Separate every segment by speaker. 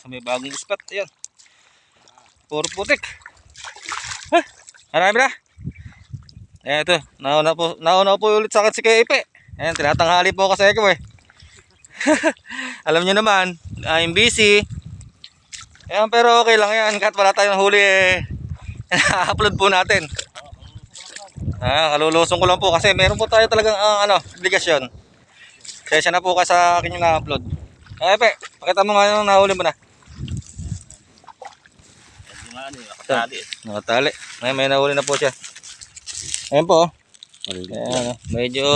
Speaker 1: Sa may bagong spot. Ayan. Puro putik. Ha? Marami na. Ayan ito. Nauna po ulit sa akin si Kaipe. Ayan, tinatanghali po kasi ako eh. Alam nyo naman, I'm busy. Ayan, pero okay lang yan. Kahit wala tayong huli eh. upload po natin. Kalulusong ko lang po kasi meron po tayo talagang obligasyon. Kaya na po kasi sa akin yung na-upload. Kaipe, pakita mo nga yung nahuli mo na. Nakatali. May nahuli na po siya. Ayan po. Ayan, medyo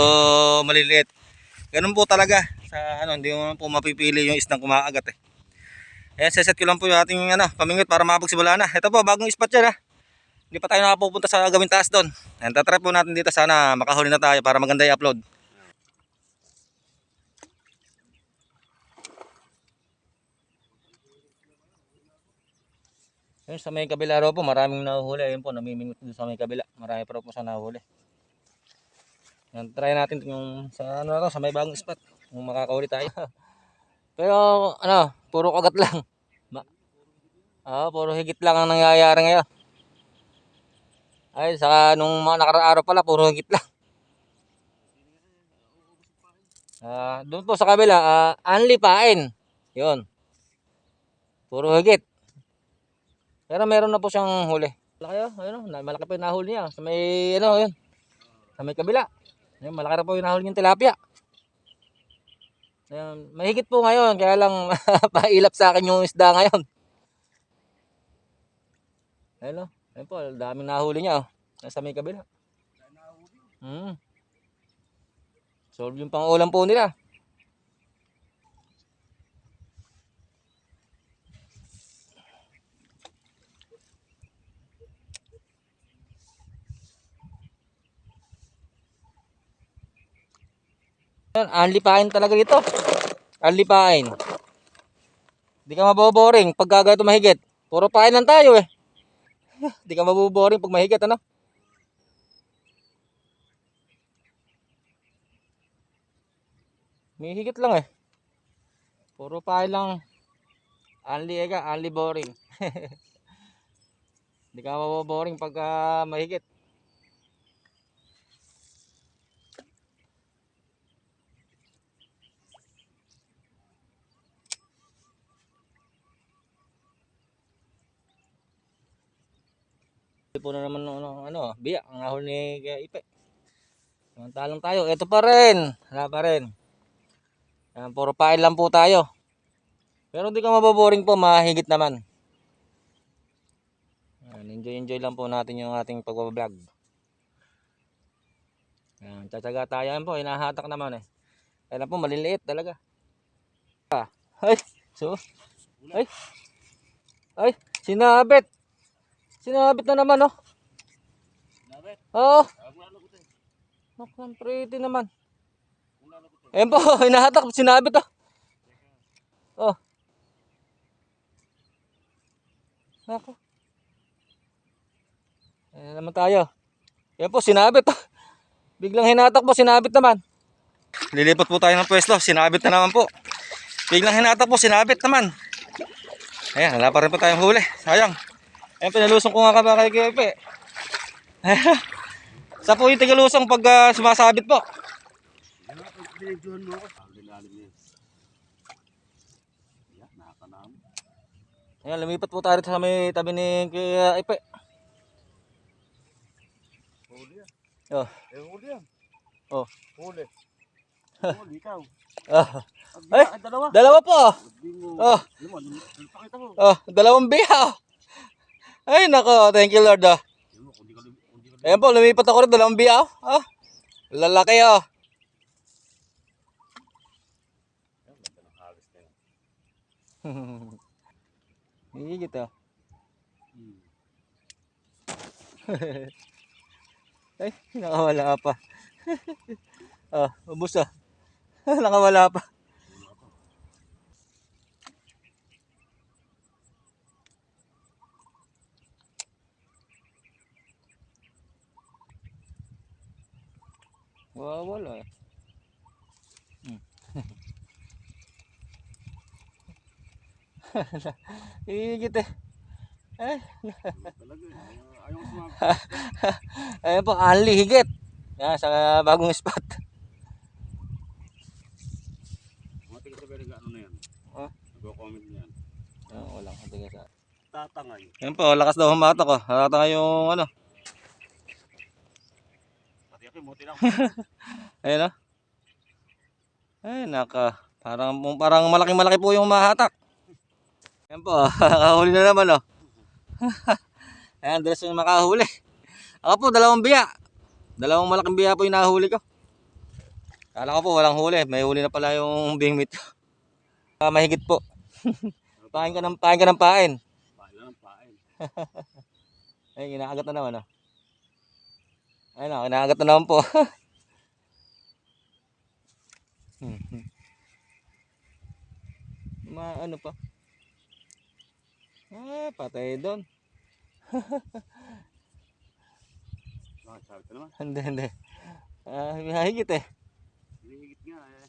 Speaker 1: maliliit. Ganun po talaga. Hindi mo po mapipili yung isdang kumakagat eh. Ayan, seset ko lang po yung ating pamingwit para mapagsimula na. Ito po, bagong spot yan ha. Hindi pa tayo nakapupunta sa gawing taas doon. Ayan, tatry po natin dito. Sana makahuli na tayo para maganda i-upload. Ayun, sa may kabila raw po, maraming nahuhuli. Ayun po, namimingwit doon sa may kabila. Marami pa raw po sa nahuhuli. Yan, try natin yung sa may bagong spot. Kung makakahuli tayo. Pero puro kagat lang. Puro higit lang ang nangyayari ngayon. Ay, saka nung mga nakaraang araw pala, puro higit lang. Doon po sa kabila, only pain. Yun. Puro higit. Pero meron na po siyang huli. Malaki pa yung nahuli niya. Sa may, yun. Sa may kabila. Ayun, malaki na po yung nahuli niyang tilapia. Ayun, mahigit po ngayon. Kaya lang, pailap sa akin yung isda ngayon. Ayun, ayun po, daming nahuli niya. Sa may kabila. Solve yung pang-ulam po nila. Anlipain talaga dito. Anlipain. Hindi ka maboboring pag gagawin mahigit. Puro pain lang tayo eh. Hindi ka maboboring pag mahigit May higit lang eh. Puro pain lang. Only boring. Hindi ka maboboring pag mahigit. Po na naman biya ang ahon ni Ipe. Samantalang tayo, ito pa rin. Wala pa rin. Puro pain lang po tayo. Pero hindi ka maboboring po, mahigit naman. Enjoy lang po natin yung ating pagbablog. Tsatsaga tayo yan po, hinahatak naman eh. Kaya po maliliit talaga. Ay, ay, sinabit. Sinabit na naman oh. Oo. Nakang pretty naman. Ayan po, hinahatak, sinabit oh. Oh. Nako. Ayan naman tayo. Ayan po, sinabit oh. Biglang hinatak po, sinabit naman. Lilipat po tayo ng pwesto, sinabit na naman po. Biglang hinatak po, sinabit naman. Ayan, wala pa rin po tayong huli. Sayang. Ayan, pinalusong ko nga ka kay Kepe. Sa po yung tigalusong pag sumasabit po. Ayan, lumipat po tayo sa may tabi ni Kepe. Huli yan. Oh. Huli yan. Oh. Huli. Huli ikaw. Ay, dalawa po. Dalawang biya. Ay, nako, thank you Lord. Ayan po, lumipat ako rin, dalawang biya. Lalaki Higit Ay, nakawala pa. Ubos nakawala pa. Wala eh. Higit eh. Ay,
Speaker 2: Talaga eh. Ayaw ko sumama.
Speaker 1: ayun po, only higit. Yan, sa bagong spot.
Speaker 2: Mga tiga sa Beriga, ano na yan?
Speaker 1: Oh,
Speaker 2: Nag-comment niyan.
Speaker 1: walang katigas sa.
Speaker 2: Tatangay.
Speaker 1: Yan po, lakas daw humatok ko. Nakata yung ano.
Speaker 2: Pati ako, muti lang.
Speaker 1: Ayun oh. Ay, parang malaki po yung mahatak. Yan po, kahuli na naman oh. Ayan, dalas yung makahuli. Ako po, dalawang biya. Dalawang malaking biya po yung nahuli ko. Kala ko po walang huli. May huli na pala yung bingwit. Mahigit po. Pain ka ng pain.
Speaker 2: Pain lang, pain.
Speaker 1: Ay, inaagat na naman oh. Ayun oh, inaagat na naman po. Ano pa? Patay doon.
Speaker 2: Sabi ka naman.
Speaker 1: Hindi. Mahigit eh.
Speaker 2: Hihigit nga eh.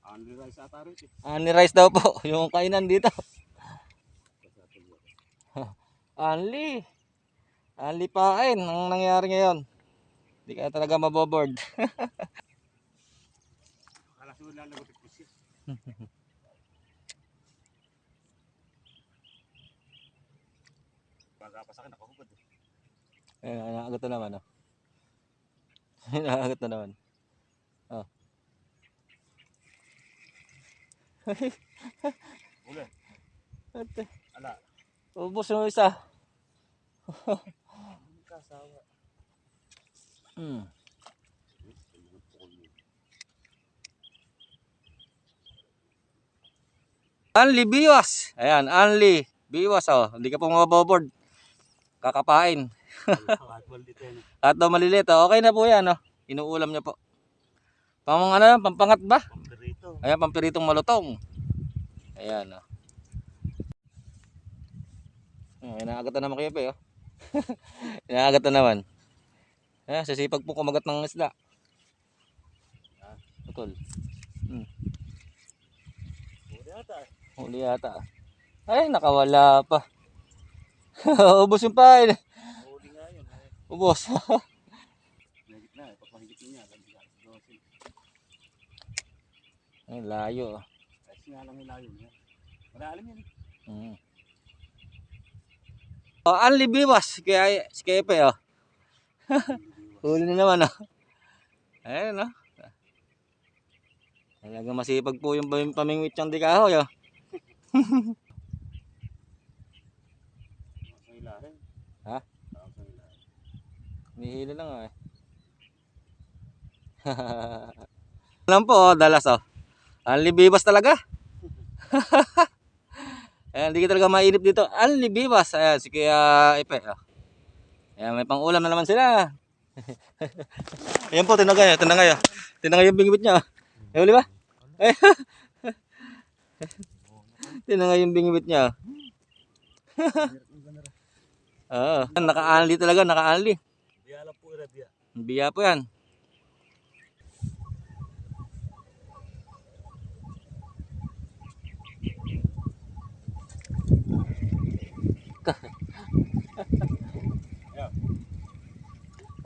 Speaker 2: Only rice ata rin eh.
Speaker 1: Only rice daw po, yung kainan dito. Only pain ang nangyari ngayon. Hindi ka talaga maboboard.
Speaker 2: Akala ko lalagot ko siya. Pagka pa sa akin, nakahubad eh.
Speaker 1: Ayun, inaagat na naman oh. Inaagat na naman. Oh.
Speaker 2: Uli.
Speaker 1: Ate,
Speaker 2: Ala.
Speaker 1: ubos yung isa.
Speaker 2: Kasawa.
Speaker 1: Only biwas. Ayan, only biwas oh. Hindi ka po maboboard. Kakapain. At daw maliliit oh. Okay na po yan oh. Inuulam niya po. Pampangat ba?
Speaker 2: Pampirito.
Speaker 1: Ayan, pampiritong malutong. Ayan oh. Inaagat na naman kayo pa oh. Inaagat na naman. Ayan, sasipag po kumagat ng isda. Putol.
Speaker 2: Uli ata eh.
Speaker 1: Huli yata. Ay, nakawala pa. Ubos yung pain.
Speaker 2: Uli nga yun eh.
Speaker 1: Ubos.
Speaker 2: Mahigit na eh. Pagpahigit niya.
Speaker 1: Ay, layo.
Speaker 2: Kasi nga lang ilayo niya. Malalim yan eh.
Speaker 1: Oh, only biwas. Kaya si Kepe oh. Huli na naman oh. Ayun oh. Talagang masipag po yung pamingwit niyang dikahoy oh.
Speaker 2: Sa ilalim.
Speaker 1: Ha?
Speaker 2: Sa ilalim.
Speaker 1: Nihila lang oh eh. Alam po oh, dalas oh. Only biwas talaga. Ayan, hindi ka talaga mainip dito. Only biwas. Ayan, si Kuya Ipe oh. Ayan, may pang-ulam na naman sila. Ayan po, tinangay. Tinangay yung bingwit niya. Eh, huli ba? Ay. Tinangay yung bingwit niya. Oo, naka-only talaga, naka-only.
Speaker 2: Biya lang po irabya.
Speaker 1: Biya po yan.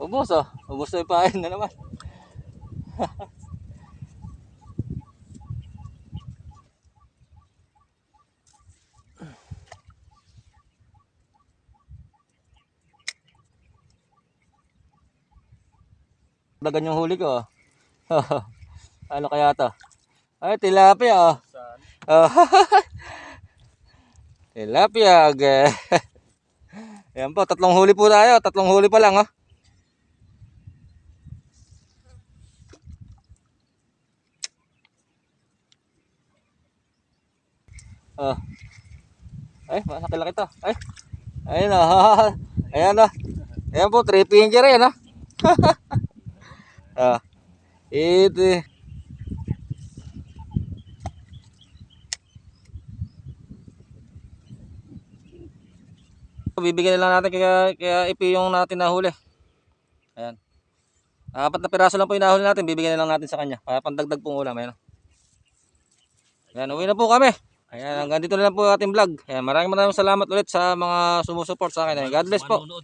Speaker 1: Ubos oh. Ubos na yung pain na naman. Dagan yung huli ko oh. Ano kaya to? Ay, tilapia oh.
Speaker 2: Saan?
Speaker 1: Oh. Tilapia. Ayan po, tatlong huli po tayo. Tatlong huli pa lang oh. Oh. Ay, malaki-laki to. Ay. Ayun oh. Ayan oh. Ayan po, 3 finger yan oh. Ah. Ito. Bibigyan na lang natin kaya ipi yung natin nahuli. Ayan. 4 na piraso lang po yung nahuli natin. Bibigyan na lang natin sa kanya. Para pandagdag pong ulam. Ayan. Ayan, uwi na po kami. Ayan, hanggang dito na lang po ang ating vlog. Ayan, maraming salamat ulit sa mga sumusuport sa akin. Ayan, God bless po.
Speaker 3: Manonood.